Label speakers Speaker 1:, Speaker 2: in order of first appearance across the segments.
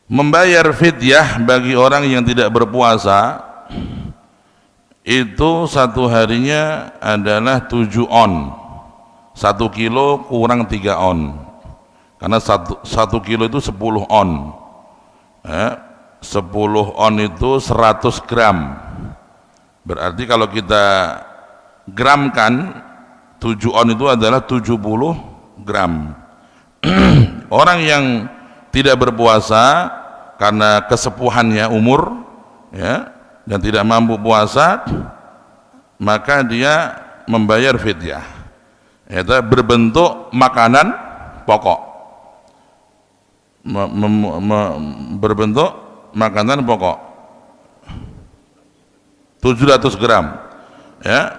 Speaker 1: Membayar fidyah bagi orang yang tidak berpuasa itu satu harinya adalah 7 on. 1 kilo kurang 3 on. Karena 1 kilo itu 10 on. 10 on itu 100 gram. Berarti kalau kita gramkan 7 on itu adalah 70 gram. Orang yang tidak berpuasa karena kesepuhannya umur ya, dan tidak mampu puasa, maka dia membayar fidyah. Itu berbentuk makanan pokok. Berbentuk makanan pokok 700 gram ya,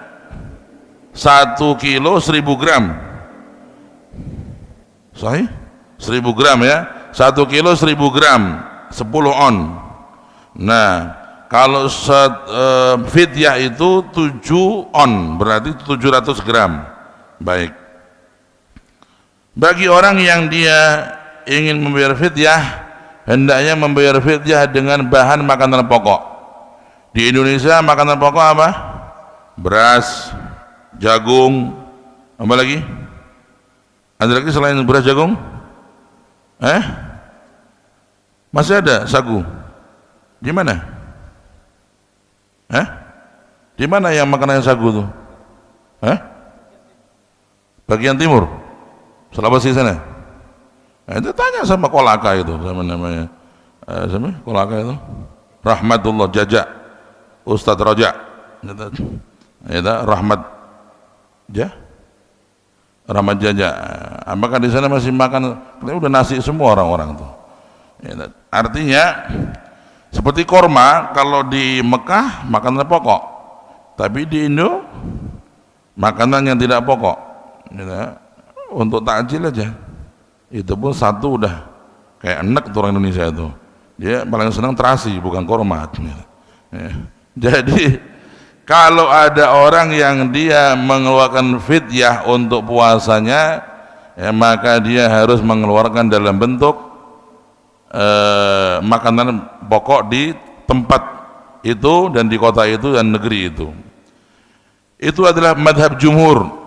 Speaker 1: 1 kilo 1000 gram sahih, 1000 gram ya, 1 kilo 1000 gram 10 on. Nah kalau fidyah itu 7 on berarti 700 gram. Baik, bagi orang yang dia ingin membayar fidyah, hendaknya membayar fidyah dengan bahan makanan pokok. Di Indonesia makanan pokok apa? Beras, jagung, apa lagi? Ada lagi selain beras, jagung? Masih ada sagu? Di mana? Di mana yang makanan sagu tuh? Bagian timur, Sulawesi sana. Itu tanya sama Kolaka itu, sama namanya sama Kolaka itu Rahmatullah Jaja, Ustadz Roja itu Rahmat Jaja. Apakah di sana masih makan? Udah nasi semua orang-orang tuh. Artinya seperti korma, kalau di Mekah makanan pokok, tapi di Indo makanan yang tidak pokok. Untuk takjil aja itu pun satu udah kayak enak tuh orang Indonesia itu, dia paling senang terasi bukan korma ya. Jadi kalau ada orang yang dia mengeluarkan fidyah untuk puasanya ya, maka dia harus mengeluarkan dalam bentuk makanan pokok di tempat itu dan di kota itu dan negeri itu. Itu adalah madhab jumhur,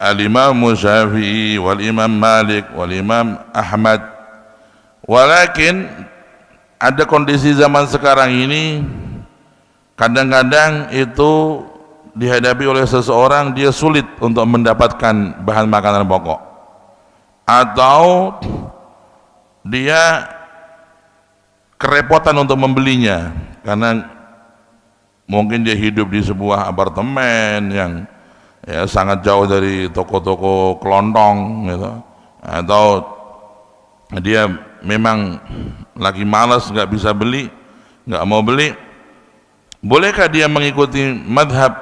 Speaker 1: al-Imam Syafi'i wal Imam Malik wal Imam Ahmad. Walakin ada kondisi zaman sekarang ini, kadang-kadang itu dihadapi oleh seseorang, dia sulit untuk mendapatkan bahan makanan pokok, atau dia kerepotan untuk membelinya karena mungkin dia hidup di sebuah apartemen yang ya sangat jauh dari toko-toko kelontong gitu, atau dia memang lagi malas nggak bisa beli, nggak mau beli. Bolehkah dia mengikuti madhab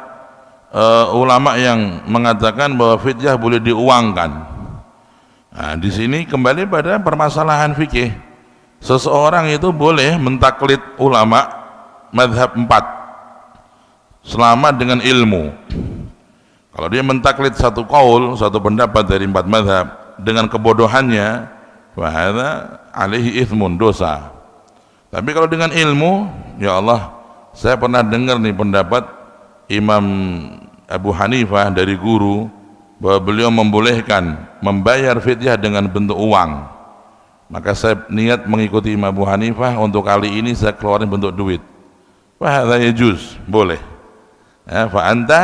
Speaker 1: ulama yang mengatakan bahwa fidyah boleh diuangkan? Nah, di sini kembali pada permasalahan fikih. Seseorang itu boleh mentaklid ulama madhab 4 selama dengan ilmu. Kalau dia mentaklid satu qaul, satu pendapat dari 4 madhab dengan kebodohannya, fahadza alaihi ithmun, dosa. Tapi kalau dengan ilmu, ya Allah, saya pernah dengar nih pendapat Imam Abu Hanifah dari guru bahwa beliau membolehkan membayar fidyah dengan bentuk uang. Maka saya niat mengikuti Imam Abu Hanifah, untuk kali ini saya keluarin bentuk duit. Fahadza yajuz, boleh. Ya, fa anta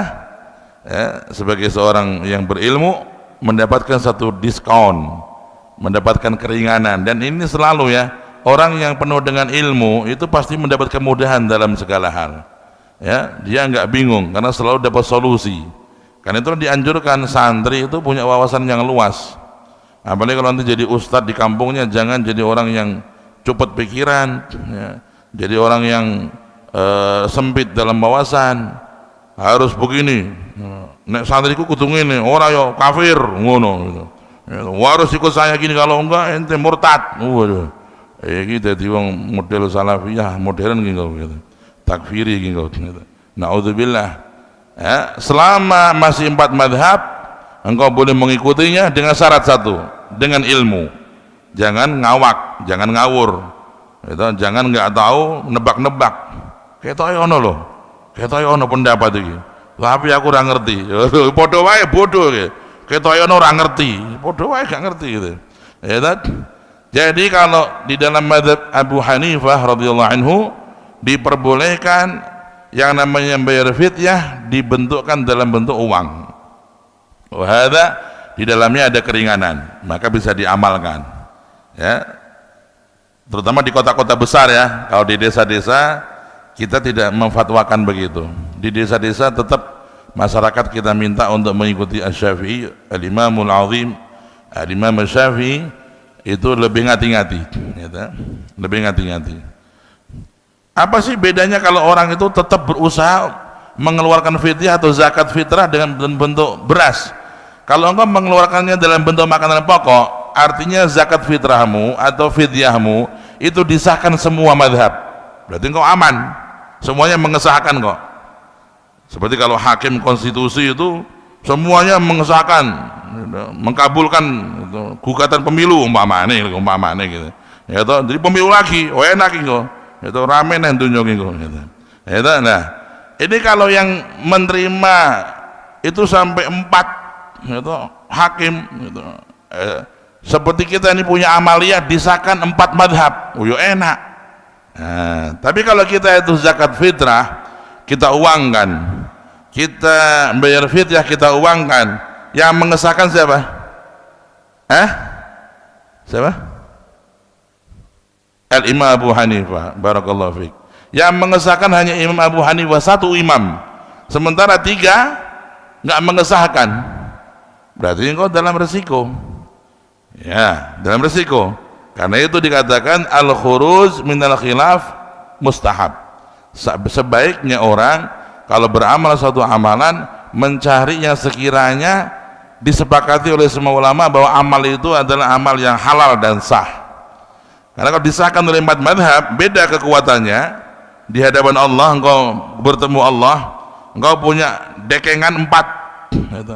Speaker 1: ya, sebagai seorang yang berilmu mendapatkan satu diskon, mendapatkan keringanan. Dan ini selalu ya, orang yang penuh dengan ilmu itu pasti mendapat kemudahan dalam segala hal ya, dia nggak bingung karena selalu dapat solusi. Karena itu dianjurkan santri itu punya wawasan yang luas, apalagi kalau nanti jadi ustadz di kampungnya, jangan jadi orang yang cepet pikiran ya, jadi orang yang sempit dalam wawasan. Harus begini, nek santriku kudu ngene, ora yo kafir ngono gitu. Harus ikut saya gini, kalau enggak ente murtad. Waduh. Iki dadi wong model salafiyah modern gitu. Takfiri gitu. Naudzubillah. Ya, selama masih 4 madhab, engkau boleh mengikutinya dengan syarat satu, dengan ilmu. Jangan ngawak, jangan ngawur. Itu jangan nggak tahu nebak-nebak. Ketoke ono lho. Ketoke ono pendapat iki. Tapi aku ora ngerti. Padha wae bodoh iki. Ketoke ono ora ngerti. Padha wae gak ngerti gitu. Ya kan? Jadi kalau di dalam mazhab Abu Hanifah radhiyallahu anhu diperbolehkan yang namanya bayar fidyah dibentukkan dalam bentuk uang. Wahada di dalamnya ada keringanan, maka bisa diamalkan. Ya, terutama di kota-kota besar ya. Kalau di desa-desa kita tidak memfatwakan begitu. Di desa-desa tetap masyarakat kita minta untuk mengikuti Asy-Syafi'i, Al-Imamul Azim, Al-Imam Asy-Syafi'i itu lebih ngati-ngati, gitu. Lebih ngati-ngati. Apa sih bedanya kalau orang itu tetap berusaha mengeluarkan fidyah atau zakat fitrah dengan bentuk beras? Kalau engkau mengeluarkannya dalam bentuk makanan pokok, artinya zakat fitrahmu atau fidyahmu itu disahkan semua madhab. Berarti engkau aman, semuanya mengesahkan kok. Seperti kalau hakim konstitusi itu semuanya mengesahkan, mengkabulkan itu, gugatan pemilu umpamane gitu. Ya toh, jadi pemilu lagi, oh enak itu, itu rame nih dunia gitu. Ya toh, nah ini kalau yang menerima itu sampai 4 itu hakim gitu. Seperti kita ini punya amaliyah disahkan 4 madhab, oh enak. Nah, tapi kalau kita itu zakat fitrah kita uangkan, kita bayar fidyah kita uangkan, yang mengesahkan siapa? Siapa? Al-Imam Abu Hanifah, barakallahu fiik. Yang mengesahkan hanya Imam Abu Hanifah, 1 imam, sementara 3 nggak mengesahkan. Berarti engkau dalam resiko, ya, dalam resiko. Karena itu dikatakan al-khuruj minal khilaf mustahab. Sebaiknya orang kalau beramal suatu amalan mencari yang sekiranya disepakati oleh semua ulama bahwa amal itu adalah amal yang halal dan sah. Karena kalau disahkan oleh 4 madhab, beda kekuatannya di hadapan Allah. Engkau bertemu Allah, engkau punya dekengan 4 gitu.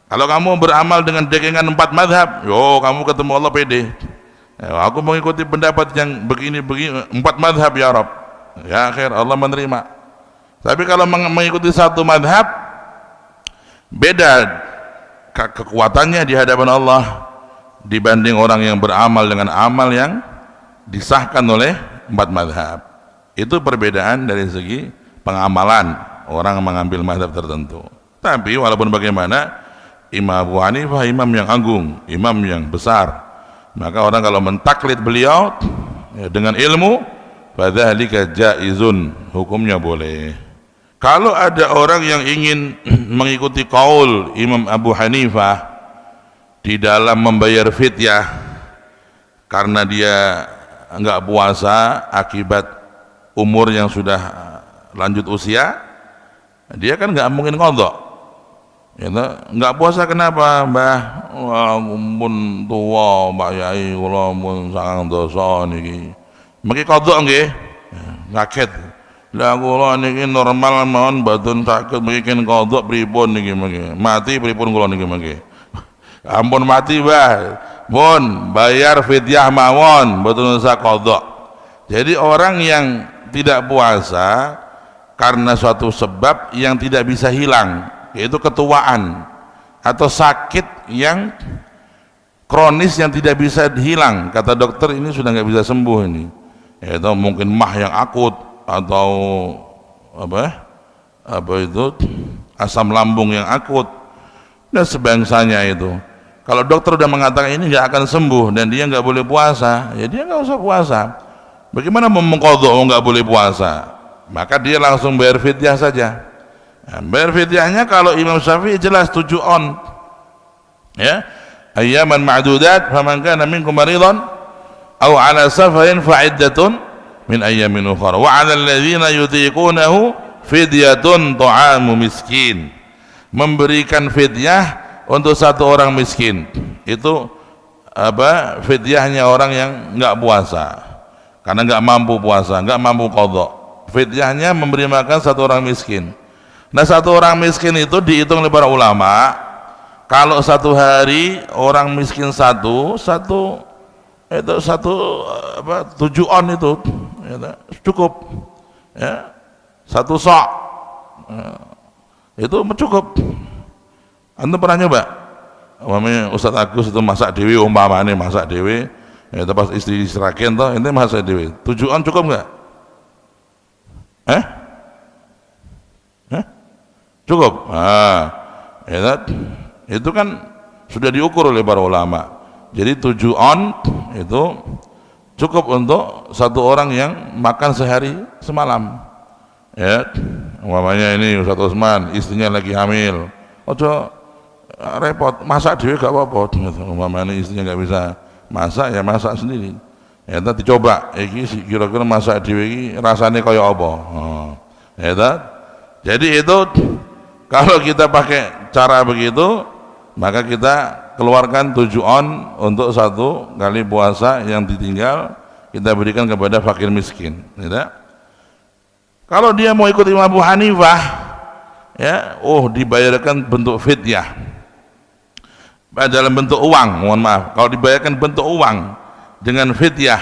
Speaker 1: Kalau kamu beramal dengan dekengan 4 madhab, yo kamu ketemu Allah pede. Ya, aku mengikuti pendapat yang begini-begini 4 madhab ya Rabb. Ya akhir Allah menerima. Tapi kalau mengikuti 1 madhab, beda kekuatannya di hadapan Allah dibanding orang yang beramal dengan amal yang disahkan oleh 4 madhab. Itu perbedaan dari segi pengamalan orang mengambil madhab tertentu. Tapi walaupun bagaimana, Imam Abu Hanifah imam yang agung, imam yang besar, maka orang kalau mentaklid beliau ya, dengan ilmu, fadzalika jaizun, hukumnya boleh. Kalau ada orang yang ingin mengikuti qaul Imam Abu Hanifah di dalam membayar fidyah karena dia enggak puasa akibat umur yang sudah lanjut usia, dia kan enggak mungkin qadha. Ya, enggak puasa kenapa, Mbah? Wah, mumpun tua, Mbak Yai, kula mun sangang dosa niki. Mengki qadha nggih. Ngaget. Lah kula niki normal mawon mboten saged mengki qadha pripun niki mengki. Mati pripun kula niki mengki. Ampun mati, Mbah. Mun bayar fidyah mawon, mboten usah qadha. Jadi orang yang tidak puasa karena suatu sebab yang tidak bisa hilang, yaitu ketuaan atau sakit yang kronis yang tidak bisa hilang, kata dokter ini sudah nggak bisa sembuh ini, yaitu mungkin mah yang akut atau apa itu asam lambung yang akut dan sebangsanya itu. Kalau dokter sudah mengatakan ini nggak akan sembuh dan dia nggak boleh puasa, ya dia nggak usah puasa. Bagaimana mengqadha nggak boleh puasa? Maka dia langsung bayar fidyah saja. Nah, bayar fidyahnya kalau Imam Syafi'i jelas 7 on, ya, ayyaman ma'dudat, faman kana minkum maridan aw ala safarin fa'iddatun min ayyamin ukhra wa 'alal ladzina yutiqunahu fidyatun ta'amu miskin. Memberikan fidyah untuk 1 orang miskin, itu fidyahnya orang yang enggak puasa karena enggak mampu puasa, enggak mampu qadha. Fidyahnya memberi makan 1 orang miskin. Nah, 1 orang miskin itu dihitung oleh para ulama, kalau 1 hari orang miskin satu itu satu apa 7 on itu ya, cukup ya, 1 sok ya, itu cukup. Antum pernah nyoba? Umpamanya Ustadz Agus itu masak dewi, umpamanya masak dewi, ya pas istri seragen toh, ini masak dewi. 7 on cukup nggak? Cukup. Ya, itu kan sudah diukur oleh para ulama. Jadi 7 on itu cukup untuk satu orang yang makan sehari semalam. Ya, umpamanya ini Ustadz Utsman, istrinya lagi hamil. Ojo repot, masak dewe gak apa-apa. Umpamanya istrinya nggak bisa masak, ya masak sendiri. Ya, nanti coba, kira-kira masak dewe rasanya kayak apa. Ya, jadi itu kalau kita pakai cara begitu, maka kita keluarkan 7 on untuk 1 kali puasa yang ditinggal, kita berikan kepada fakir miskin. Tidak? Kalau dia mau ikut Imam Abu Hanifah, ya, dibayarkan bentuk fidyah, dalam bentuk uang. Mohon maaf, kalau dibayarkan bentuk uang dengan fidyah,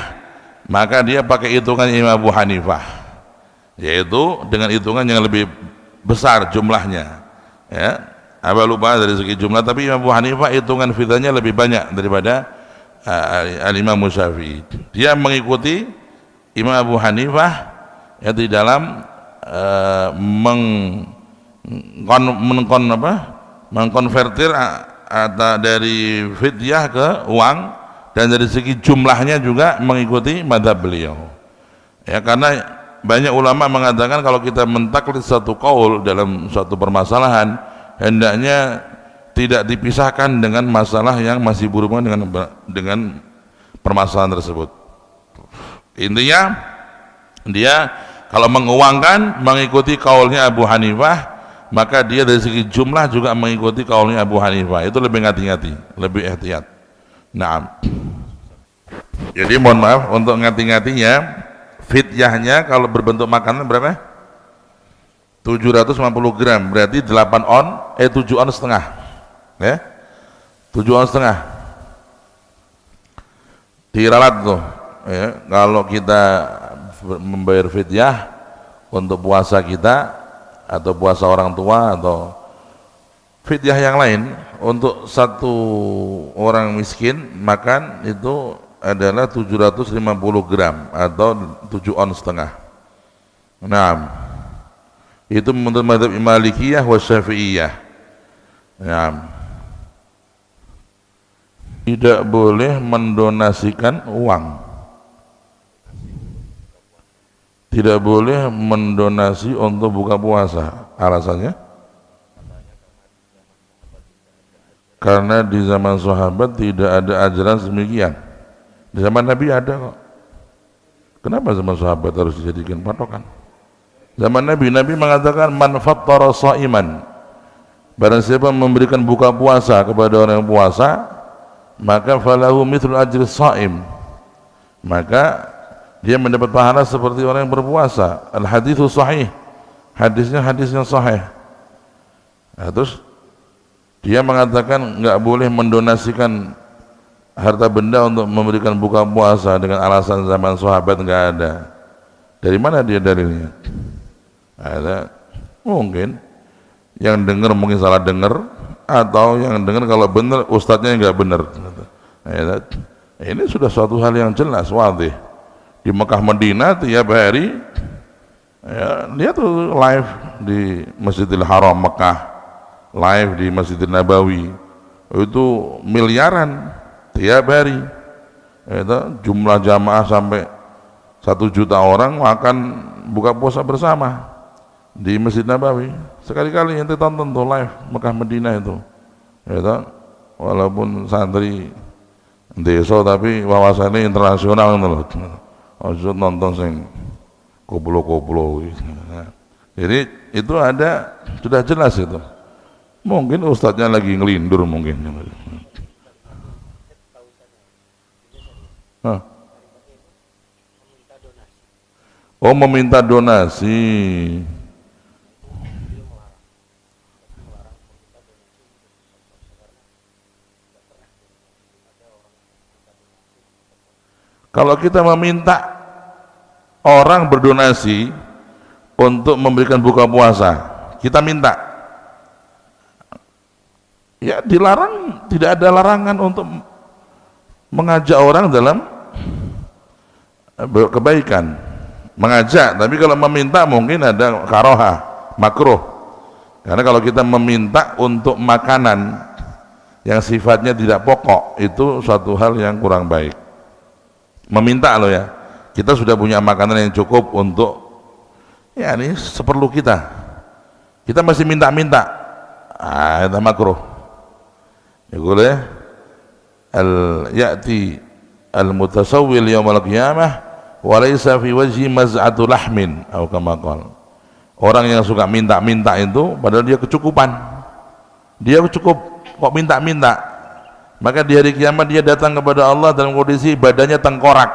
Speaker 1: maka dia pakai hitungan Imam Abu Hanifah, yaitu dengan hitungan yang lebih besar jumlahnya. Ya, apa lupa dari segi jumlah, tapi Imam Abu Hanifah hitungan fidyahnya lebih banyak daripada Al-Imam Syafi'i. Dia mengikuti Imam Abu Hanifah ya di dalam mengkonvertir dari fidyah ke uang, dan dari segi jumlahnya juga mengikuti mazhab beliau. Ya, karena banyak ulama mengatakan kalau kita mentaklid satu qaul dalam suatu permasalahan, hendaknya tidak dipisahkan dengan masalah yang masih berhubungan dengan permasalahan tersebut. Intinya dia kalau menguangkan mengikuti kaulnya Abu Hanifah, maka dia dari segi jumlah juga mengikuti kaulnya Abu Hanifah. Itu lebih hati-hati, lebih ihtiyat. Nah, jadi mohon maaf untuk ngati-ngatinya, fidyahnya kalau berbentuk makanan berapa? 750 gram, berarti 8 on, 7 on setengah, ya, 7 on setengah. Diralat tuh, ya, kalau kita membayar fidyah untuk puasa kita atau puasa orang tua atau fidyah yang lain untuk 1 orang miskin makan itu adalah 750 gram atau 7 on setengah. Nah, itu menurut mazhab Malikiyah wa Syafi'iyah. Nah, tidak boleh mendonasikan uang, tidak boleh mendonasi untuk buka puasa. Alasannya karena di zaman sahabat tidak ada ajaran demikian. Di zaman Nabi ada kok. Kenapa zaman sahabat harus dijadikan patokan? Zaman Nabi mengatakan man fattara shaiman, barang siapa memberikan buka puasa kepada orang yang puasa, maka falahu mithlu ajri shaim, maka dia mendapat pahala seperti orang yang berpuasa. Al haditsu sahih, hadisnya hadis yang sahih. Nah, terus dia mengatakan enggak boleh mendonasikan harta benda untuk memberikan buka puasa dengan alasan zaman sahabat enggak ada. Dari mana dia dalilnya? Ada mungkin yang dengar mungkin salah dengar, atau yang dengar kalau benar ustadznya enggak benar. Ini sudah suatu hal yang jelas wadih. Di Mekah Madinah tiap hari ya, lihat tuh live di Masjidil Haram Mekah, live di Masjidil Nabawi, itu miliaran tiap hari. Itu jumlah jamaah sampai 1 juta orang makan buka puasa bersama di Masjid Nabawi. Sekali-kali ente tonton tuh live Mekah Madinah itu. Itu walaupun santri desa tapi wawasannya internasional loh. Ojo nonton sing koplo-koplo. Jadi itu ada, sudah jelas itu. Mungkin ustadznya lagi ngelindur mungkin. Oh, meminta donasi. Kalau kita meminta orang berdonasi untuk memberikan buka puasa, kita minta, ya dilarang, tidak ada larangan untuk mengajak orang dalam kebaikan, mengajak. Tapi kalau meminta mungkin ada karohah, makruh. Karena kalau kita meminta untuk makanan yang sifatnya tidak pokok, itu suatu hal yang kurang baik. Meminta loh ya, kita sudah punya makanan yang cukup untuk ya ini seperlu kita masih minta-minta, itu makruh. Ya boleh ya'ti al-mutasawwil yaumal qiyamah wa laysa fi wajhi maz'atu lahmin atau kama qala. Orang yang suka minta-minta itu padahal dia kecukupan, dia cukup kok minta-minta, maka di hari kiamat dia datang kepada Allah dalam kondisi badannya tengkorak,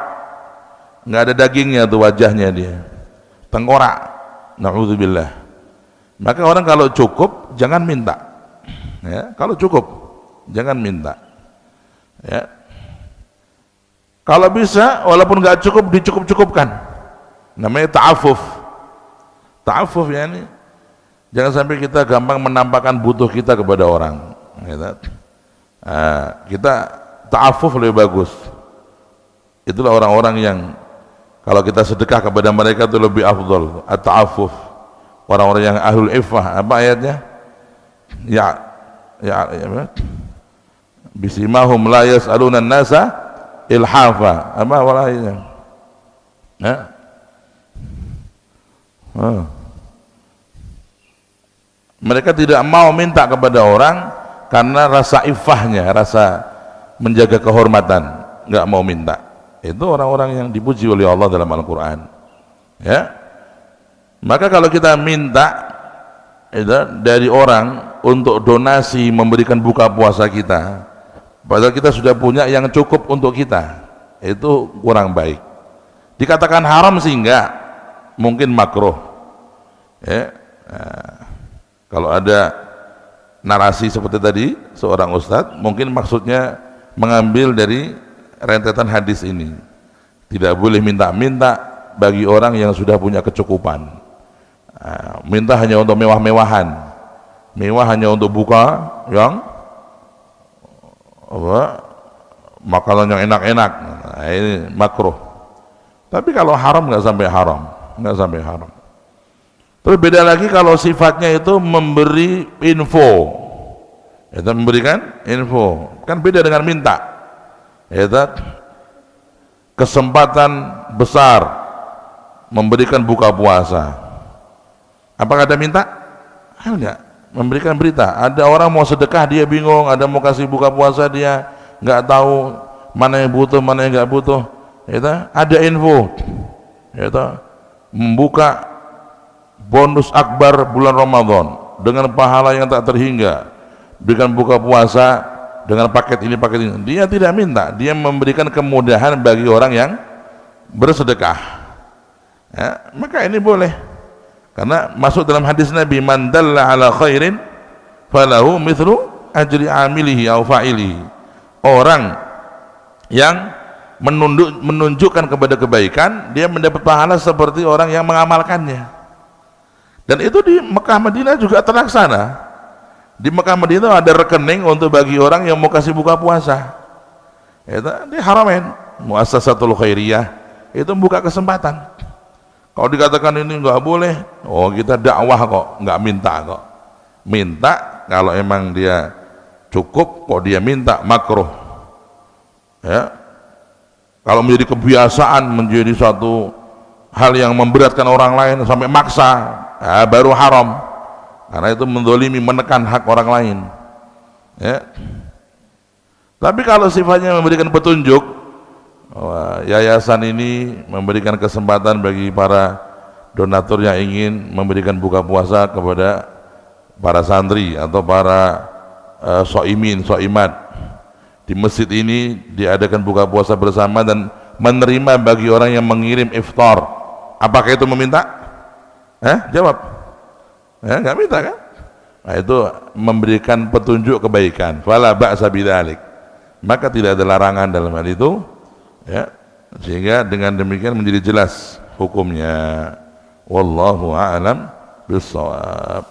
Speaker 1: nggak ada dagingnya tuh wajahnya, dia tengkorak, na'udzubillah. Maka orang kalau cukup jangan minta, ya, kalau cukup jangan minta, ya. Kalau bisa walaupun nggak cukup dicukup-cukupkan, namanya ta'affuf. Ta'affuf ya, ini jangan sampai kita gampang menampakkan butuh kita kepada orang, ya. Kita ta'affuf lebih bagus. Itulah orang-orang yang kalau kita sedekah kepada mereka itu lebih afdal, at-ta'affuf. Orang-orang yang ahlul iffah, apa ayatnya? Ya bisimahum la yas'aluna an-nasa ilhafa, apa walainya? Mereka tidak mau minta kepada orang karena rasa iffahnya, rasa menjaga kehormatan, nggak mau minta. Itu orang-orang yang dipuji oleh Allah dalam Al-Quran, ya. Maka kalau kita minta dari orang untuk donasi memberikan buka puasa kita, padahal kita sudah punya yang cukup untuk kita, itu kurang baik. Dikatakan haram sih enggak, mungkin makruh, ya. Kalau ada narasi seperti tadi seorang ustadz, mungkin maksudnya mengambil dari rentetan hadis ini, tidak boleh minta-minta bagi orang yang sudah punya kecukupan. Minta hanya untuk mewah-mewahan, mewah hanya untuk buka yang makanan yang enak-enak, ini makruh. Tapi kalau haram nggak sampai haram, nggak sampai haram. Terus beda lagi kalau sifatnya itu memberi info, itu memberikan info, kan beda dengan minta. Itu kesempatan besar memberikan buka puasa. Apakah ada minta? Enggak. Memberikan berita. Ada orang mau sedekah dia bingung, ada mau kasih buka puasa dia nggak tahu mana yang butuh, mana yang nggak butuh. Itu ada info. Itu membuka bonus akbar bulan Ramadan dengan pahala yang tak terhingga, berikan buka puasa dengan paket ini paket ini. Dia tidak minta, dia memberikan kemudahan bagi orang yang bersedekah, ya, maka ini boleh, karena masuk dalam hadis Nabi, man dalla ala khairin falahu mithlu ajri amilihi au fa'ilihi. Orang yang menunjukkan kepada kebaikan, dia mendapat pahala seperti orang yang mengamalkannya. Dan itu di Mekah Madinah juga terlaksana. Di Mekah Madinah ada rekening untuk bagi orang yang mau kasih buka puasa. Itu di Haramain, Muassasatul Khairiyah, itu buka kesempatan. Kalau dikatakan ini nggak boleh, oh kita dakwah kok, nggak minta kok. Minta kalau emang dia cukup, kok dia minta, makruh. Ya, kalau menjadi kebiasaan, menjadi suatu hal yang memberatkan orang lain sampai maksa, baru haram, karena itu mendolimi, menekan hak orang lain, ya. Tapi kalau sifatnya memberikan petunjuk, yayasan ini memberikan kesempatan bagi para donatur yang ingin memberikan buka puasa kepada para santri atau para soimin, soimat di masjid ini, diadakan buka puasa bersama dan menerima bagi orang yang mengirim iftar. Apakah itu meminta? Jawab. Nggak minta kan? Nah, itu memberikan petunjuk kebaikan. Fala ba'sa bidzalik. Maka tidak ada larangan dalam hal itu, ya. sehingga dengan demikian menjadi jelas hukumnya. Wallahu a'lam bissawab.